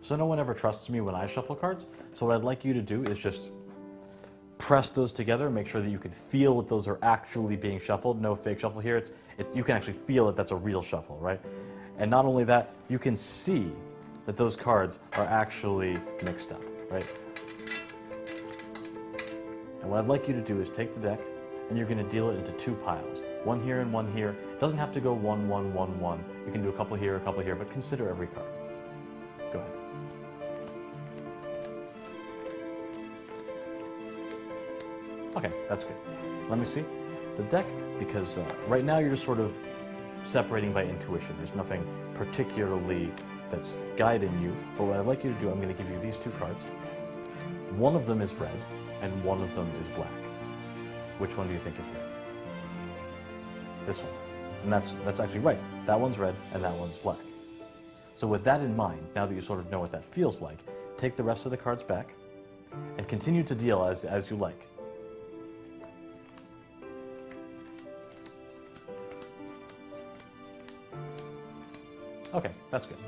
So no one ever trusts me when I shuffle cards. So what I'd like you to do is just press those together, make sure that you can feel that those are actually being shuffled. No fake shuffle here. You can actually feel that that's a real shuffle, right? And not only that, you can see that those cards are actually mixed up, right? And what I'd like you to do is take the deck, and you're going to deal it into two piles. One here and one here. It doesn't have to go 1, 1, 1, 1. You can do a couple here, but consider every card. Go ahead. Okay, that's good. Let me see the deck, because right now you're just sort of separating by intuition. There's nothing particularly that's guiding you, but what I'd like you to do, I'm going to give you these two cards. One of them is red, and one of them is black. Which one do you think is red? This one. And that's actually right. That one's red, and that one's black. So with that in mind, now that you sort of know what that feels like, take the rest of the cards back, and continue to deal as you like. Okay, that's good.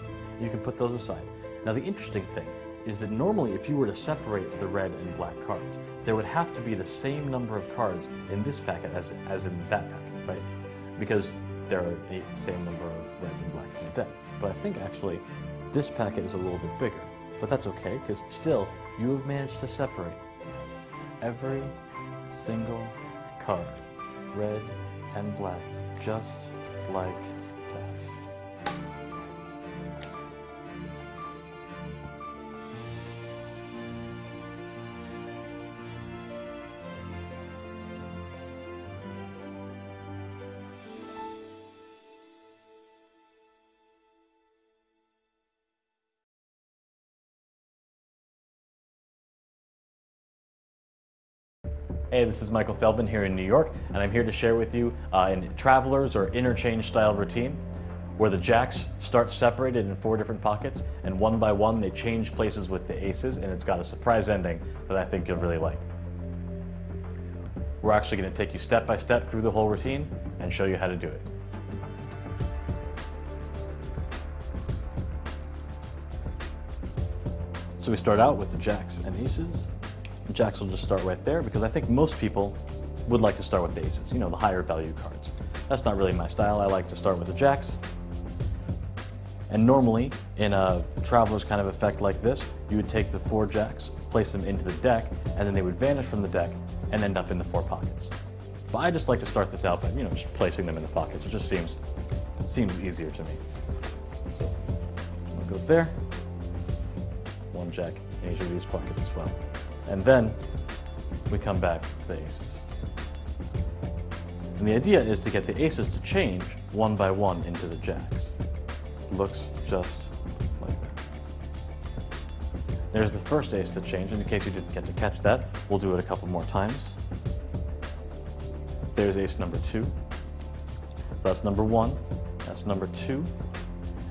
You can put those aside. Now the interesting thing is that normally if you were to separate the red and black cards, there would have to be the same number of cards in this packet as in that packet, right? Because there are the same number of reds and blacks in the deck. But I think actually this packet is a little bit bigger. But that's okay, because still you have managed to separate every single card, red and black, just like that. Hey, this is Michael Feldman here in New York, and I'm here to share with you a Traveler's or interchange style routine where the jacks start separated in 4 different pockets, and one by one they change places with the aces, and it's got a surprise ending that I think you'll really like. We're actually going to take you step by step through the whole routine and show you how to do it. So we start out with the jacks and aces. Jacks will just start right there because I think most people would like to start with the aces, you know, the higher value cards. That's not really my style. I like to start with the jacks. And normally, in a Traveler's kind of effect like this, you would take the 4 jacks, place them into the deck, and then they would vanish from the deck and end up in the 4 pockets. But I just like to start this out by, you know, just placing them in the pockets. It just seems easier to me. So, one goes there, 1 jack in each of these pockets as well. And then we come back to the aces. And the idea is to get the aces to change one by one into the jacks. Looks just like that. There's the first ace to change, and in case you didn't get to catch that, we'll do it a couple more times. There's ace number 2. So that's number 1. That's number 2.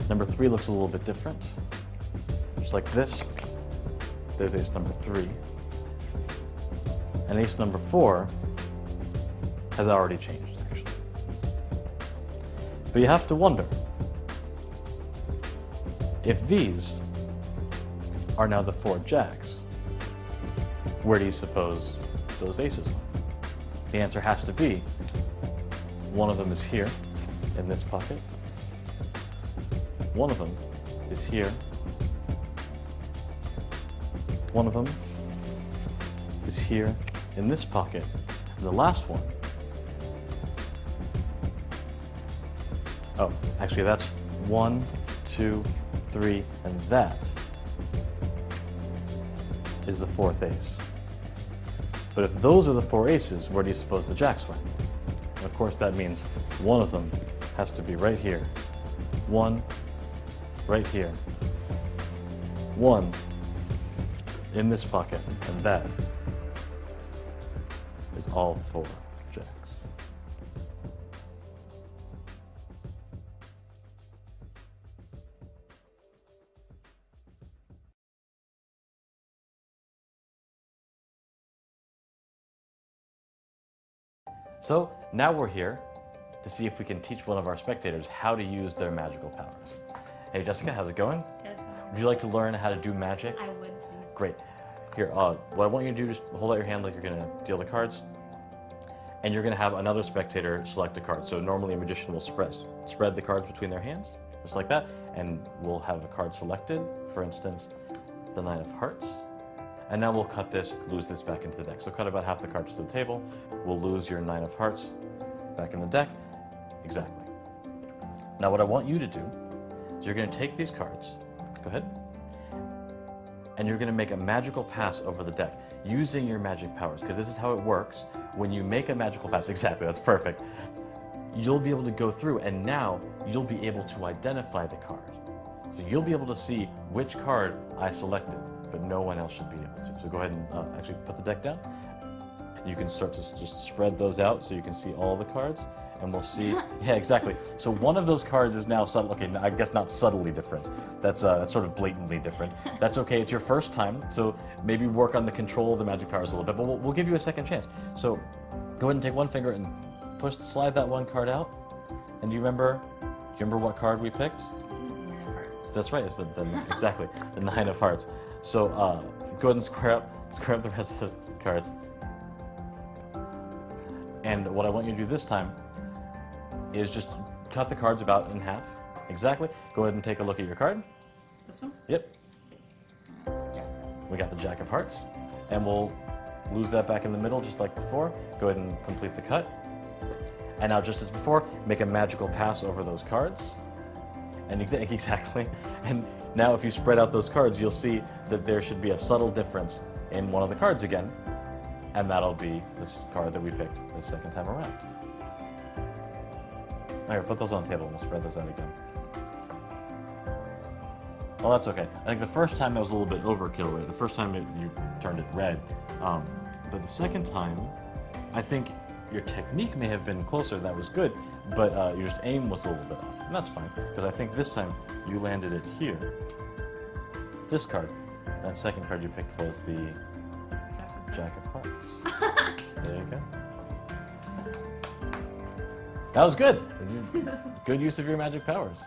Number 3 looks a little bit different. Just like this. There's ace number 3. And ace number 4 has already changed, actually. But you have to wonder, if these are now the 4 jacks, where do you suppose those aces are? The answer has to be, one of them is here, in this pocket. One of them is here. One of them is here in this pocket. And the last one, oh, actually that's 1, 2, 3, and that is the 4th ace. But if those are the 4 aces, where do you suppose the jacks went? And of course that means one of them has to be right here. 1, right here. 1 in this pocket, and that is all 4 jacks. So now we're here to see if we can teach one of our spectators how to use their magical powers. Hey Jessica, how's it going? Good. Would you like to learn how to do magic? I would, please. Great. Here, what I want you to do is hold out your hand like you're going to deal the cards. And you're going to have another spectator select a card. So normally a magician will spread the cards between their hands, just like that. And we'll have a card selected, for instance, the Nine of Hearts. And now we'll cut this, lose this back into the deck. So cut about half the cards to the table. We'll lose your Nine of Hearts back in the deck. Exactly. Now what I want you to do is you're going to take these cards. Go ahead. And you're going to make a magical pass over the deck using your magic powers, because this is how it works. When you make a magical pass, exactly, that's perfect, you'll be able to go through, and now you'll be able to identify the card. So you'll be able to see which card I selected, but no one else should be able to. So go ahead and actually put the deck down. You can start to just spread those out so you can see all the cards. And we'll see, yeah, exactly. So one of those cards is now subtle. Okay, I guess not subtly different. That's sort of blatantly different. That's okay, it's your first time, so maybe work on the control of the magic powers a little bit, but we'll give you a second chance. So go ahead and take one finger and slide that one card out. And do you remember what card we picked? Nine of Hearts. That's right, it's exactly, the Nine of Hearts. So go ahead and square up the rest of the cards. And what I want you to do this time is just cut the cards about in half. Exactly. Go ahead and take a look at your card. This one? Yep. It's Jack of Hearts. We got the Jack of Hearts. And we'll lose that back in the middle just like before. Go ahead and complete the cut. And now, just as before, make a magical pass over those cards. And exactly. And now if you spread out those cards, you'll see that there should be a subtle difference in one of the cards again. And that'll be this card that we picked the second time around. Here, put those on the table and we'll spread those out again. Well, that's okay. I think the first time that was a little bit overkill, right? The first time you turned it red. But the second time, I think your technique may have been closer, that was good, but your just aim was a little bit off. And that's fine, because I think this time you landed it here. This card. That second card you picked was the Jack of Hearts. There you go. That was good. Good use of your magic powers.